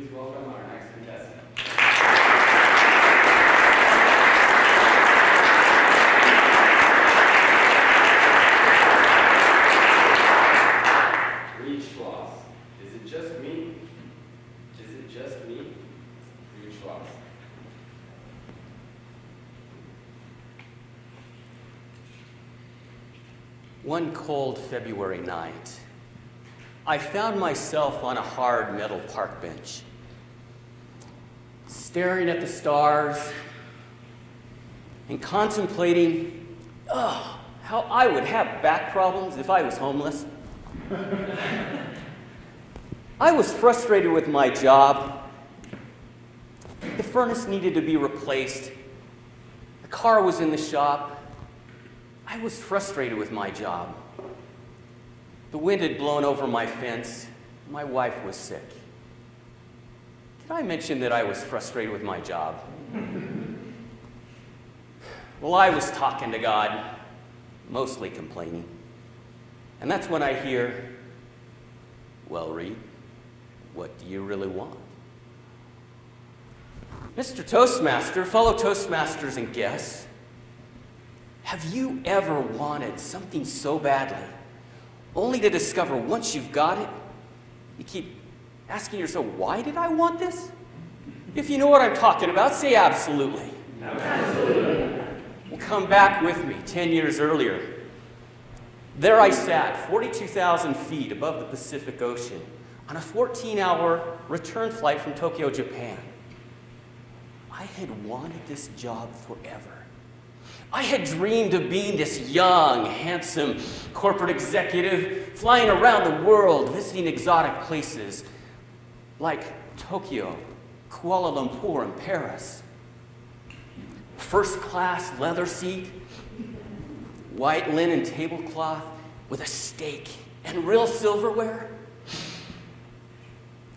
Please welcome our next contestant. Rheid Schloss. Is it just me? Is it just me? Rheid Schloss. One cold February night, I found myself on a hard metal park bench, staring at the stars and contemplating, how I would have back problems if I was homeless. I was frustrated with my job. The furnace needed to be replaced. The car was in the shop. I was frustrated with my job. The wind had blown over my fence. My wife was sick. Did I mention that I was frustrated with my job? Well, I was talking to God, mostly complaining. And that's when I hear, well, Rheid, what do you really want? Mr. Toastmaster, fellow Toastmasters and guests, have you ever wanted something so badly, only to discover once you've got it, you keep asking yourself, why did I want this? If you know what I'm talking about, say absolutely. Absolutely. Well, come back with me 10 years earlier. There I sat, 42,000 feet above the Pacific Ocean, on a 14-hour return flight from Tokyo, Japan. I had wanted this job forever. I had dreamed of being this young, handsome corporate executive flying around the world, visiting exotic places like Tokyo, Kuala Lumpur, and Paris. First-class leather seat, white linen tablecloth with a steak and real silverware.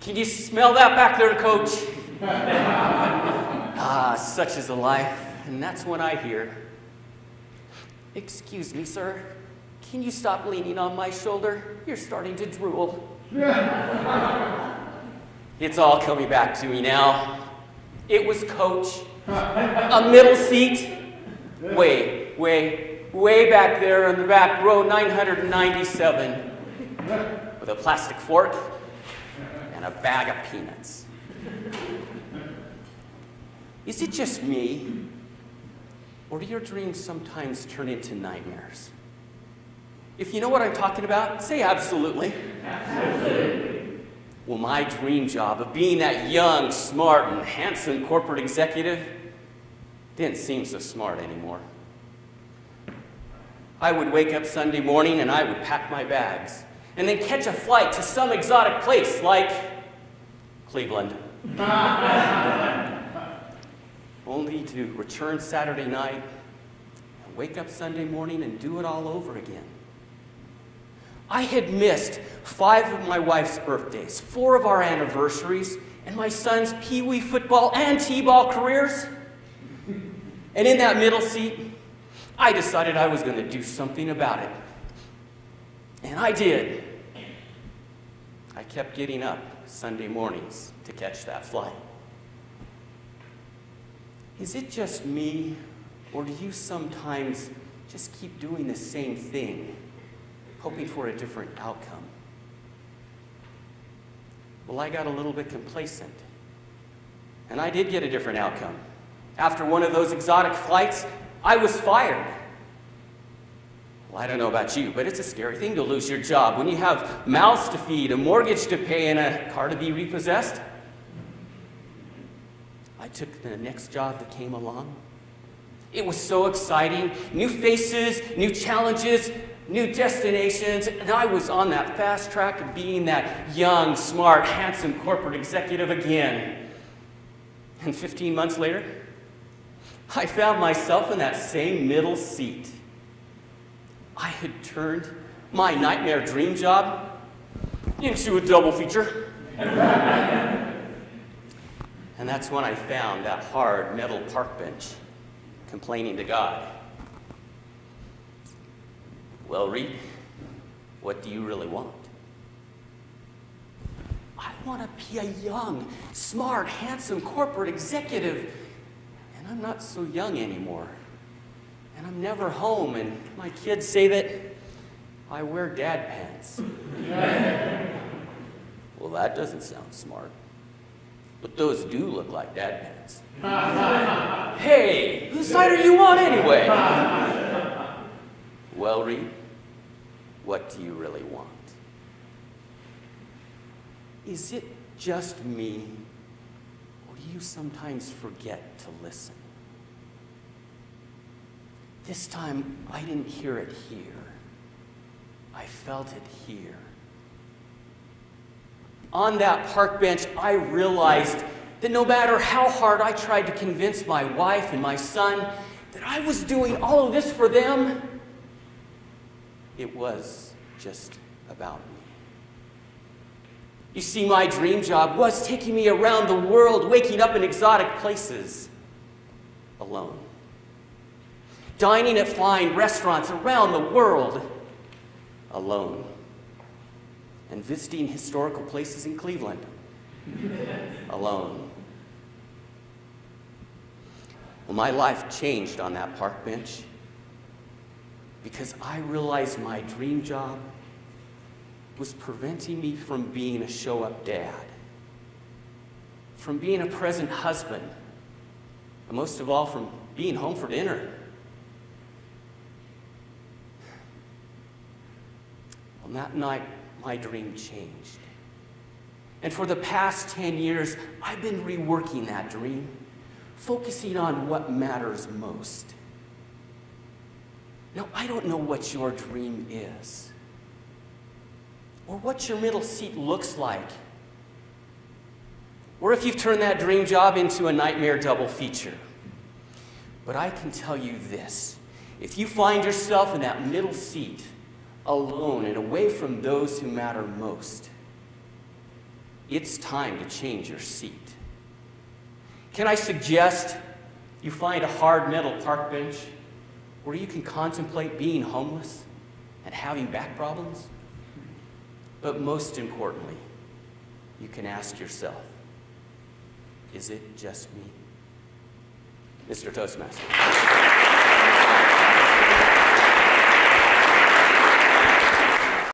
Can you smell that back there, Coach? Such is the life. And that's when I hear, excuse me, sir, can you stop leaning on my shoulder? You're starting to drool. It's all coming back to me now. It was Coach, a middle seat, way back there in the back row, 997, with a plastic fork and a bag of peanuts. Is it just me? Or do your dreams sometimes turn into nightmares? If you know what I'm talking about, say absolutely. Absolutely. Well, my dream job of being that young, smart, and handsome corporate executive didn't seem so smart anymore. I would wake up Sunday morning and I would pack my bags and then catch a flight to some exotic place like Cleveland. Only to return Saturday night and wake up Sunday morning and do it all over again. I had missed 5 of my wife's birthdays, 4 of our anniversaries, and my son's pee-wee football and t-ball careers. And in that middle seat, I decided I was going to do something about it. And I did. I kept getting up Sunday mornings to catch that flight. Is it just me, or do you sometimes just keep doing the same thing, hoping for a different outcome? Well, I got a little bit complacent, and I did get a different outcome. After one of those exotic flights, I was fired. Well, I don't know about you, but it's a scary thing to lose your job when you have mouths to feed, a mortgage to pay, and a car to be repossessed. I took the next job that came along. It was so exciting. New faces, new challenges, new destinations, and I was on that fast track of being that young, smart, handsome corporate executive again. And 15 months later, I found myself in that same middle seat. I had turned my nightmare dream job into a double feature. And that's when I found that hard metal park bench, complaining to God. Well, Rheid, what do you really want? I want to be a young, smart, handsome corporate executive. And I'm not so young anymore. And I'm never home, and my kids say that I wear dad pants. Well, that doesn't sound smart. But those do look like dad pants. Hey, whose side are you on anyway? Well, Rheid, what do you really want? Is it just me, or do you sometimes forget to listen? This time, I didn't hear it here. I felt it here. On that park bench, I realized that no matter how hard I tried to convince my wife and my son that I was doing all of this for them, it was just about me. You see, my dream job was taking me around the world, waking up in exotic places, alone. Dining at fine restaurants around the world, alone. And visiting historical places in Cleveland, alone. Well, my life changed on that park bench because I realized my dream job was preventing me from being a show-up dad, from being a present husband, and most of all, from being home for dinner. On that night, my dream changed. And for the past 10 years, I've been reworking that dream, focusing on what matters most. Now, I don't know what your dream is, or what your middle seat looks like, or if you've turned that dream job into a nightmare double feature. But I can tell you this: if you find yourself in that middle seat, alone and away from those who matter most, it's time to change your seat. Can I suggest you find a hard metal park bench where you can contemplate being homeless and having back problems? But most importantly, you can ask yourself, is it just me? Mr. Toastmaster.